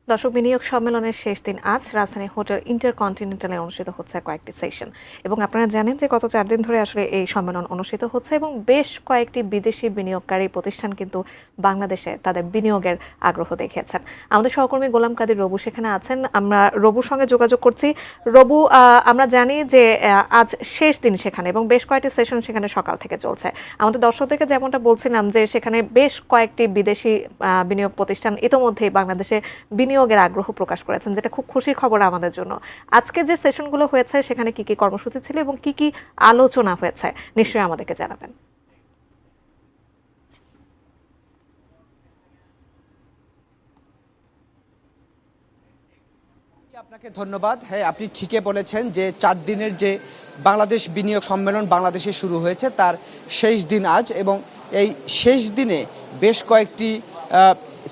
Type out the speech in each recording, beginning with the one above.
দর্শক বিনিয়োগ সম্মেলনের শেষ দিন আজ রাজধানী হোটেল ইন্টারকন্টিনেন্টালে অনুষ্ঠিত হচ্ছে কয়েকটি সেশন এবং আপনারা জানেন যে গত 4 দিন ধরে আসলে এই সম্মেলন অনুষ্ঠিত হচ্ছে এবং বেশ কয়েকটি বিদেশি বিনিয়োগকারী প্রতিষ্ঠান কিন্তু বাংলাদেশে তাদের বিনিয়োগের আগ্রহ দেখিয়েছেন। আমাদের সহকর্মী গোলাম কাদের রবু সেখানে আছেন, আমরা রবুর সঙ্গে যোগাযোগ করছি। রবু, আমরা জানি যে আজ শেষ দিন সেখানে এবং বেশ কয়েকটি সেশন সেখানে সকাল থেকে চলছে। আমাদের দর্শকদেরকে যেমনটা বলছিলাম যে সেখানে বেশ কয়েকটি বিদেশি বিনিয়োগ প্রতিষ্ঠান ইতোমধ্যেই বাংলাদেশে বিনিয়োগের আগ্রহ প্রকাশ করেছেন, যেটা খুব খুশির খবর আমাদের জন্য। আজকে যে সেশনগুলো হয়েছে সেখানে কি কি কর্মসূচি ছিল এবং কি কি আলোচনা হয়েছে নিশ্চয়ই আমাদেরকে জানাবেন। আপনাকে ধন্যবাদ। হ্যাঁ, আপনি ঠিকই বলেছেন যে 4 দিনের যে বাংলাদেশ বিনিয়োগ সম্মেলন বাংলাদেশে শুরু হয়েছে তার শেষ দিন আজ, এবং এই শেষ দিনে বেশ কয়েকটি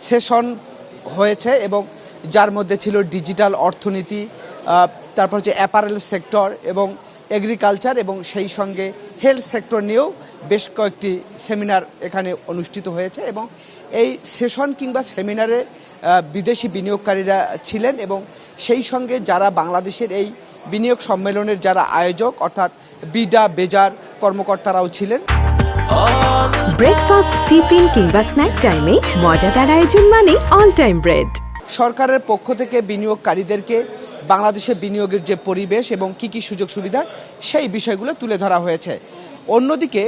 সেশন হয়েছে এবং যার মধ্যে ছিল ডিজিটাল অর্থনীতি, তারপর হচ্ছে অ্যাপারেল সেক্টর এবং এগ্রিকালচার এবং সেই সঙ্গে হেলথ সেক্টর নিয়েও বেশ কয়েকটি সেমিনার এখানে অনুষ্ঠিত হয়েছে। এবং এই সেশন কিংবা সেমিনারে বিদেশি বিনিয়োগকারীরা ছিলেন এবং সেই সঙ্গে যারা বাংলাদেশের এই বিনিয়োগ সম্মেলনের যারা আয়োজক অর্থাৎ বিডা বেজার কর্মকর্তারাও ছিলেন। ব্রেকফাস্ট, টিফিন কিংবা স্ন্যাক টাইমে মজাদার আয়োজন মানে অল টাইম ব্রেড। সরকারের পক্ষ থেকে বিনিয়োগকারীদেরকে বাংলাদেশে বিনিয়োগের যে পরিবেশ এবং কি কি সুযোগ সুবিধা সেই বিষয়গুলো তুলে ধরা হয়েছে। অন্যদিকে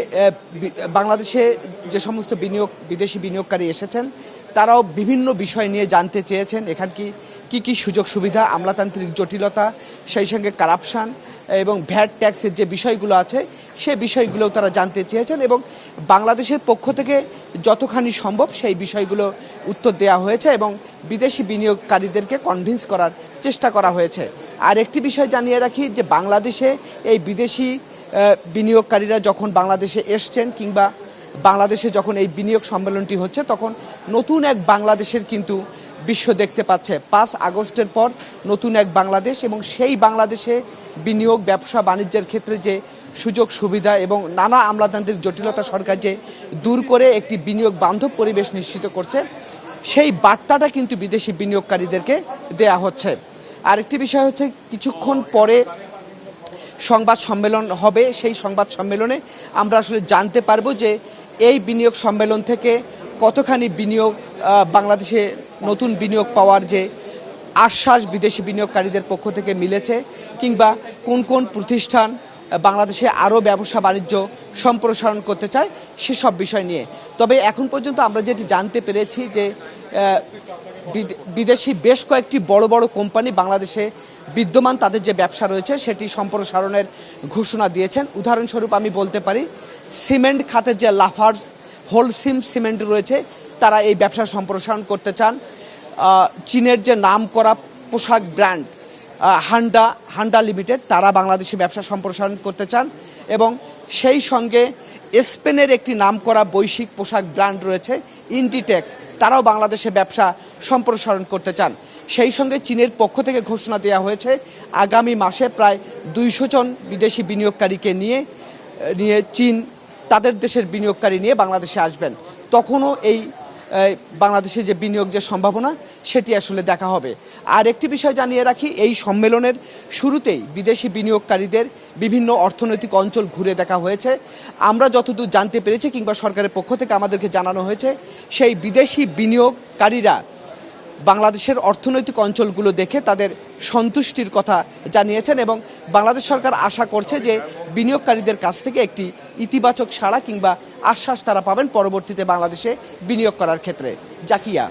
বাংলাদেশে যে সমস্ত বিদেশি বিনিয়োগকারী এসেছেন তারাও বিভিন্ন বিষয় নিয়ে জানতে চেয়েছেন, এখান কি কি সুযোগ সুবিধা, আমলাতান্ত্রিক জটিলতা, সেই সঙ্গে কারাপশান এবং ভ্যাট ট্যাক্সের যে বিষয়গুলো আছে সে বিষয়গুলোও তারা জানতে চেয়েছেন এবং বাংলাদেশের পক্ষ থেকে যতখানি সম্ভব সেই বিষয়গুলো উত্তর দেওয়া হয়েছে এবং বিদেশি বিনিয়োগকারীদেরকে কনভিন্স করার চেষ্টা করা হয়েছে। আর একটি বিষয় জানিয়ে রাখি যে বাংলাদেশে এই বিদেশি বিনিয়োগকারীরা যখন বাংলাদেশে এসছেন কিংবা বাংলাদেশে যখন এই বিনিয়োগ সম্মেলনটি হচ্ছে তখন নতুন এক বাংলাদেশের কিন্তু বিশ্ব দেখতে পাচ্ছে। 5 আগস্টের পর নতুন এক বাংলাদেশ এবং সেই বাংলাদেশে বিনিয়োগ, ব্যবসা বাণিজ্যের ক্ষেত্রে যে সুযোগ সুবিধা এবং নানা আমলাতান্ত্রিক জটিলতা সরকার যে দূর করে একটি বিনিয়োগ বান্ধব পরিবেশ নিশ্চিত করছে, সেই বার্তাটা কিন্তু বিদেশি বিনিয়োগকারীদেরকে দেয়া হচ্ছে। আরেকটি বিষয় হচ্ছে কিছুক্ষণ পরে সংবাদ সম্মেলন হবে, সেই সংবাদ সম্মেলনে আমরা আসলে জানতে পারবো যে এই বিনিয়োগ সম্মেলন থেকে কতখানি বিনিয়োগ বাংলাদেশে নতুন বিনিয়োগ পাওয়ার যে আশ্বাস বিদেশি বিনিয়োগকারীদের পক্ষ থেকে মিলেছে কিংবা কোন কোন প্রতিষ্ঠান বাংলাদেশে আরও ব্যবসা বাণিজ্য সম্প্রসারণ করতে চায় সেসব বিষয় নিয়ে। তবে এখন পর্যন্ত আমরা যেটি জানতে পেরেছি যে বিদেশি বেশ কয়েকটি বড় বড় কোম্পানি বাংলাদেশে বিদ্যমান তাদের যে ব্যবসা রয়েছে সেটি সম্প্রসারণের ঘোষণা দিয়েছেন। উদাহরণস্বরূপ আমি বলতে পারি সিমেন্ট খাতের যে লাফার্জ হোলসিম সিমেন্ট রয়েছে তারা এই ব্যবসা সম্প্রসারণ করতে চান। চীনের যে নাম করা পোশাক ব্র্যান্ড হান্ডা লিমিটেড তারা বাংলাদেশে ব্যবসা সম্প্রসারণ করতে চান এবং সেই সঙ্গে স্পেনের একটি নাম করা বৈশ্বিক পোশাক ব্র্যান্ড রয়েছে ইন্ডিটেক্স, তারাও বাংলাদেশে ব্যবসা সম্প্রসারণ করতে চান। সেই সঙ্গে চীনের পক্ষ থেকে ঘোষণা দেওয়া হয়েছে আগামী মাসে প্রায় 200 জন বিদেশি বিনিয়োগকারীকে নিয়ে চীন তাদের দেশের বিনিয়োগকারী নিয়ে বাংলাদেশে আসবেন। তখনও এই বাংলাদেশে যে বিনিয়োগ যে সম্ভাবনা সেটি আসলে দেখা হবে। আর একটি বিষয় জানিয়ে রাখি, এই সম্মেলনের শুরুতেই বিদেশি বিনিয়োগকারীদের বিভিন্ন অর্থনৈতিক অঞ্চল ঘুরে দেখা হয়েছে। আমরা যতদূর জানতে পেরেছি কিংবা সরকারের পক্ষ থেকে আমাদেরকে জানানো হয়েছে সেই বিদেশি বিনিয়োগকারীরা বাংলাদেশের অর্থনৈতিক অঞ্চলগুলো দেখে তাদের সন্তুষ্টির কথা জানিয়েছেন এবং বাংলাদেশ সরকার আশা করছে যে বিনিয়োগকারীদের কাছ থেকে একটি ইতিবাচক সাড়া কিংবা আশ্বাস তারা পাবেন পরবর্তীতে বাংলাদেশে বিনিয়োগ করার ক্ষেত্রে। জাকিয়া।